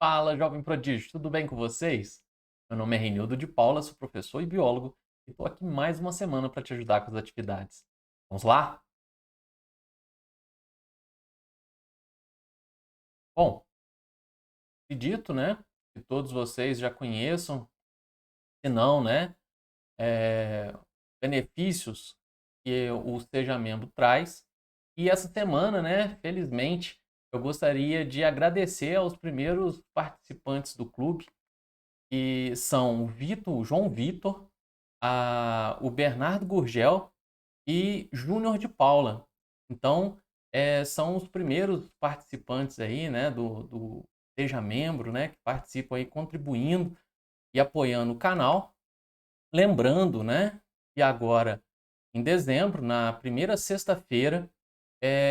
Fala, jovem prodígio, tudo bem com vocês? Meu nome é Reinildo de Paula, sou professor e biólogo e estou aqui mais uma semana para te ajudar com as atividades. Vamos lá? Bom, acredito, né, que todos vocês já conheçam, se não, né, é, benefícios que o Seja Membro traz. E essa semana, né, felizmente, eu gostaria de agradecer aos primeiros participantes do clube, que são o João Vitor, o Bernardo Gurgel e Júnior de Paula. Então, são os primeiros participantes aí, né, do Seja Membro, né, que participam aí contribuindo e apoiando o canal. Lembrando, né, que agora em dezembro, na primeira sexta-feira,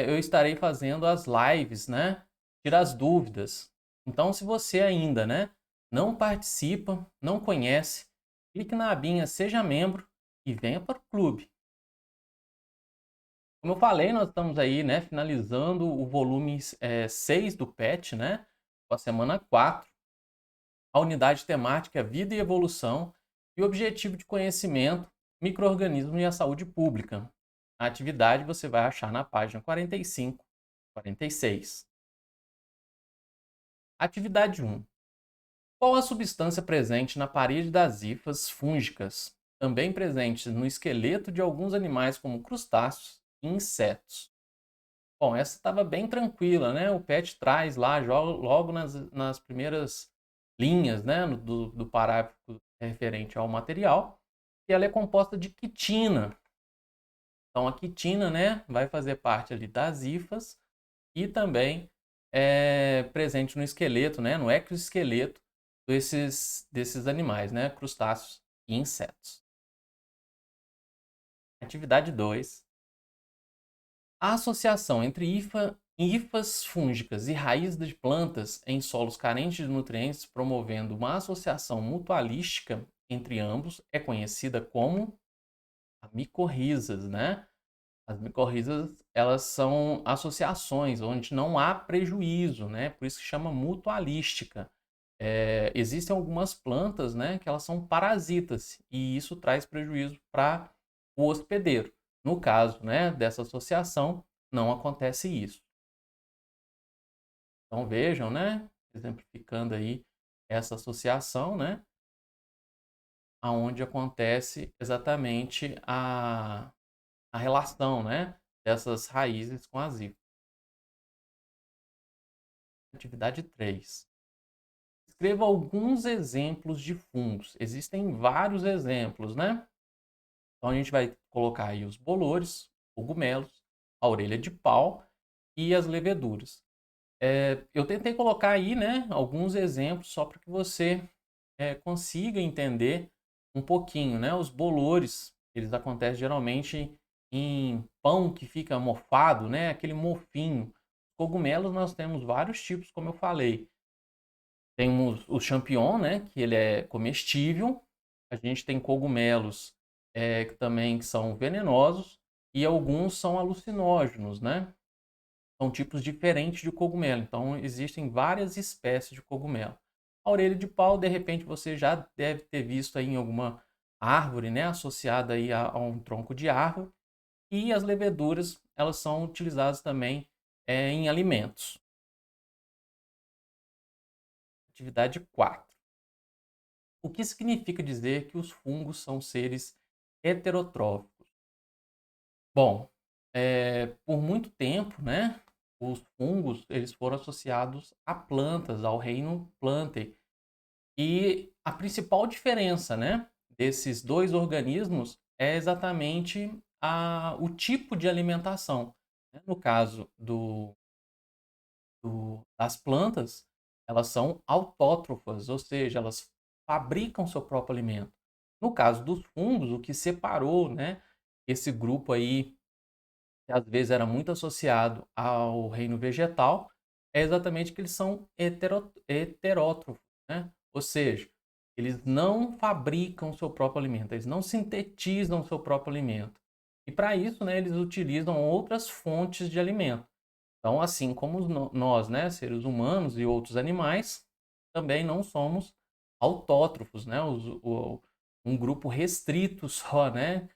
eu estarei fazendo as lives, né, tirar as dúvidas. Então, se você ainda, né, não participa, não conhece, clique na abinha Seja Membro e venha para o clube. Como eu falei, nós estamos aí, né, finalizando o volume 6 do PET, né, com a semana 4. A unidade temática é Vida e Evolução e o objetivo de conhecimento, micro-organismo e a saúde pública. A atividade você vai achar na página 45, 46. Atividade 1. Qual a substância presente na parede das hifas fúngicas, também presente no esqueleto de alguns animais como crustáceos e insetos? Bom, essa estava bem tranquila, né? O PET traz lá logo nas primeiras linhas, né, do parágrafo referente ao material, que ela é composta de quitina. Então, a quitina, né, vai fazer parte ali das hifas e também é presente no esqueleto, né, no exoesqueleto desses animais, né, crustáceos e insetos. Atividade 2. A associação entre hifas fúngicas e raízes de plantas em solos carentes de nutrientes, promovendo uma associação mutualística entre ambos, é conhecida como a micorrizas, né? As micorrizas, elas são associações onde não há prejuízo, né? Por isso que chama mutualística. Existem algumas plantas, né, que elas são parasitas e isso traz prejuízo para o hospedeiro. No caso, né, dessa associação, não acontece isso. Então vejam, né, exemplificando aí essa associação, né, aonde acontece exatamente a relação, né, dessas raízes com as hifas. Atividade 3. Escreva alguns exemplos de fungos. Existem vários exemplos, né? Então a gente vai colocar aí os bolores, cogumelos, a orelha de pau e as leveduras. Eu tentei colocar aí, né, alguns exemplos só para que você consiga entender um pouquinho, né? Os bolores, eles acontecem geralmente em pão que fica mofado, né? Aquele mofinho. Cogumelos nós temos vários tipos, como eu falei. Temos o champignon, né, que ele é comestível. A gente tem cogumelos que também são venenosos e alguns são alucinógenos, né? São tipos diferentes de cogumelo. Então, existem várias espécies de cogumelo. A orelha de pau, de repente, você já deve ter visto aí em alguma árvore, né, associada aí a um tronco de árvore. E as leveduras, elas são utilizadas também em alimentos. Atividade 4. O que significa dizer que os fungos são seres heterotróficos? Bom, por muito tempo, né, os fungos eles foram associados a plantas, ao reino Plantae. E a principal diferença, né, desses dois organismos é exatamente o tipo de alimentação. No caso das plantas, elas são autótrofas, ou seja, elas fabricam seu próprio alimento. No caso dos fungos, o que separou, né, esse grupo aí, que às vezes era muito associado ao reino vegetal, é exatamente que eles são heterótrofos, né? Ou seja, eles não fabricam seu próprio alimento, eles não sintetizam seu próprio alimento. E para isso, né, eles utilizam outras fontes de alimento. Então, assim como nós, né, seres humanos e outros animais, também não somos autótrofos, né? Um grupo restrito só, né?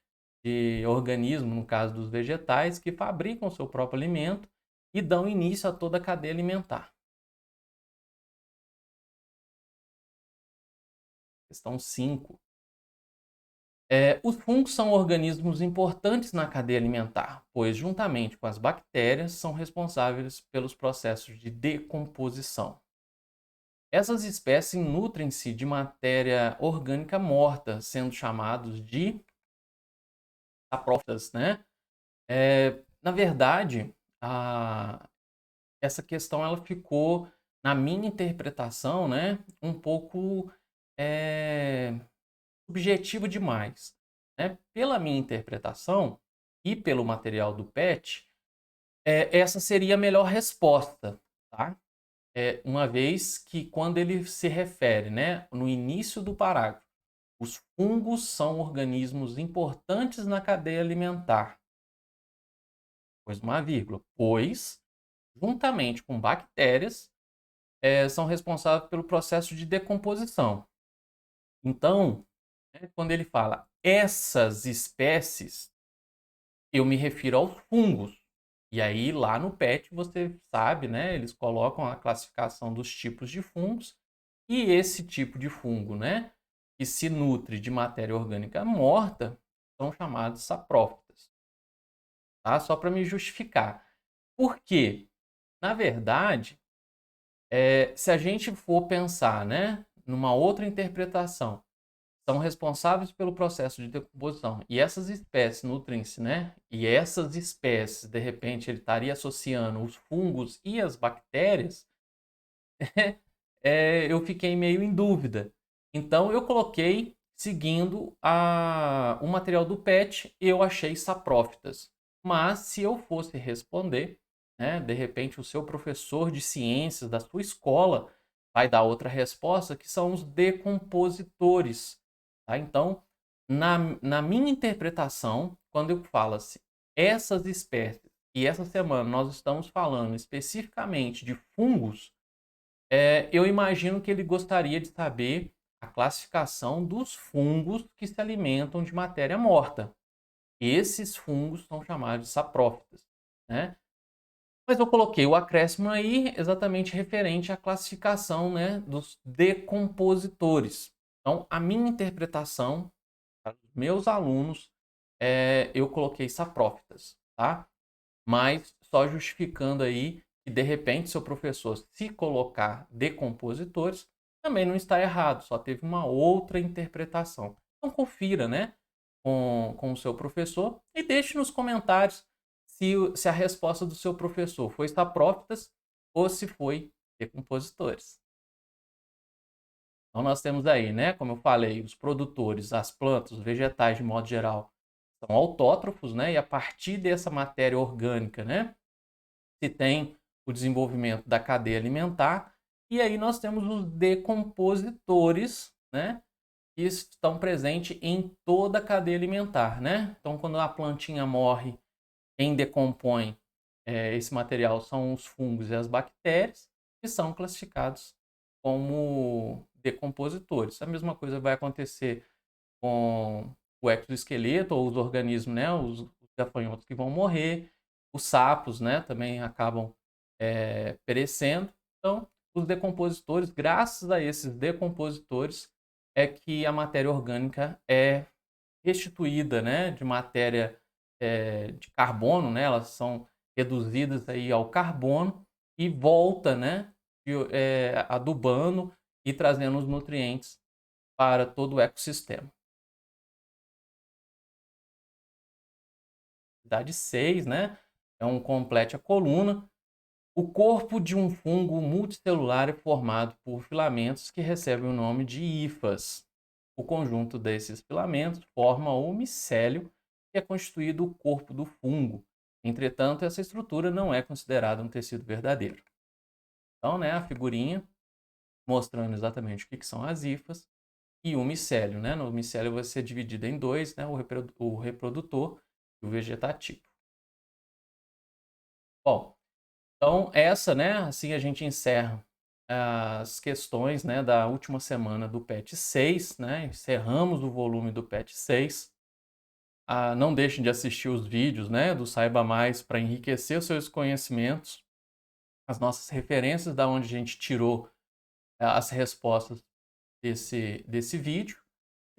De organismos, no caso dos vegetais, que fabricam seu próprio alimento e dão início a toda a cadeia alimentar. Questão 5. Os fungos são organismos importantes na cadeia alimentar, pois, juntamente com as bactérias, são responsáveis pelos processos de decomposição. Essas espécies nutrem-se de matéria orgânica morta, sendo chamados de saprófitas, né? Na verdade, essa questão ela ficou, na minha interpretação, né, um pouco subjetiva demais, né? Pela minha interpretação e pelo material do PET, essa seria a melhor resposta, tá? Uma vez que quando ele se refere, né, no início do parágrafo, os fungos são organismos importantes na cadeia alimentar, pois uma vírgula, pois, juntamente com bactérias, são responsáveis pelo processo de decomposição. Então, quando ele fala essas espécies, eu me refiro aos fungos. E aí, lá no PET, você sabe, né? Eles colocam a classificação dos tipos de fungos. E esse tipo de fungo, né? Que se nutre de matéria orgânica morta, são chamados saprófitas. Tá? Só para me justificar. Por quê? Na verdade, se a gente for pensar, né? Numa outra interpretação, são responsáveis pelo processo de decomposição. E essas espécies nutrem-se, né? E essas espécies, de repente, ele estaria associando os fungos e as bactérias. Eu fiquei meio em dúvida. Então, eu coloquei, seguindo o material do PET, eu achei saprófitas. Mas, se eu fosse responder, né? De repente, o seu professor de ciências da sua escola vai dar outra resposta, que são os decompositores. Tá? Então, na minha interpretação, quando eu falo assim, essas espécies, e essa semana nós estamos falando especificamente de fungos, eu imagino que ele gostaria de saber a classificação dos fungos que se alimentam de matéria morta. Esses fungos são chamados de saprófitas, né? Mas eu coloquei o acréscimo aí exatamente referente à classificação, né, dos decompositores. Então, a minha interpretação para os meus alunos, eu coloquei saprófitas, tá? Mas só justificando aí que, de repente, seu professor, se colocar decompositores, também não está errado, só teve uma outra interpretação. Então, confira, né, com o seu professor e deixe nos comentários se a resposta do seu professor foi saprófitas ou se foi decompositores. Então, nós temos aí, né, como eu falei, os produtores, as plantas, os vegetais, de modo geral, são autótrofos, né, e a partir dessa matéria orgânica, né, se tem o desenvolvimento da cadeia alimentar, e aí nós temos os decompositores, né, que estão presentes em toda a cadeia alimentar, né? Então, quando a plantinha morre, quem decompõe esse material são os fungos e as bactérias, que são classificados como decompositores. A mesma coisa vai acontecer com o exoesqueleto ou os organismos, né? Os gafanhotos que vão morrer, os sapos, né? Também acabam perecendo. Então, os decompositores, graças a esses decompositores, é que a matéria orgânica é restituída, né? De matéria de carbono, né? Elas são reduzidas aí ao carbono e volta, né? Adubando e trazendo os nutrientes para todo o ecossistema. Atividade 6, né? É um complete a coluna. O corpo de um fungo multicelular é formado por filamentos que recebem o nome de hifas. O conjunto desses filamentos forma o micélio, que é constituído o corpo do fungo. Entretanto, essa estrutura não é considerada um tecido verdadeiro. Então, né, a figurinha mostrando exatamente o que são as hifas e o micélio, né? No micélio vai ser dividido em dois, né? O reprodutor e o vegetativo. Bom, então essa, né? Assim a gente encerra as questões, né, da última semana do PET 6, né? Encerramos o volume do PET 6. Não deixem de assistir os vídeos, né, do Saiba Mais para enriquecer os seus conhecimentos, as nossas referências da onde a gente tirou as respostas desse vídeo.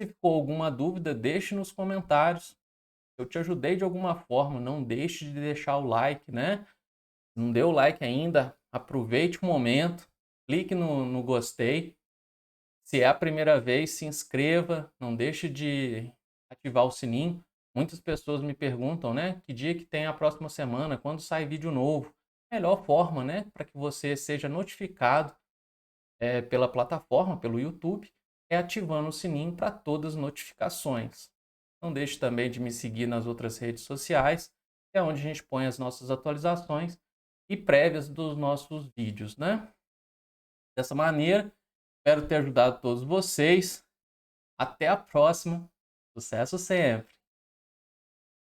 Se ficou alguma dúvida, deixe nos comentários. Se eu te ajudei de alguma forma, não deixe de deixar o like, né? Se não deu o like ainda, aproveite o momento, clique no gostei. Se é a primeira vez, se inscreva, não deixe de ativar o sininho. Muitas pessoas me perguntam, né, que dia que tem a próxima semana, quando sai vídeo novo. Melhor forma, né, para que você seja notificado pela plataforma, pelo YouTube, é ativando o sininho para todas as notificações. Não deixe também de me seguir nas outras redes sociais, que é onde a gente põe as nossas atualizações e prévias dos nossos vídeos, né? Dessa maneira, espero ter ajudado todos vocês. Até a próxima. Sucesso sempre!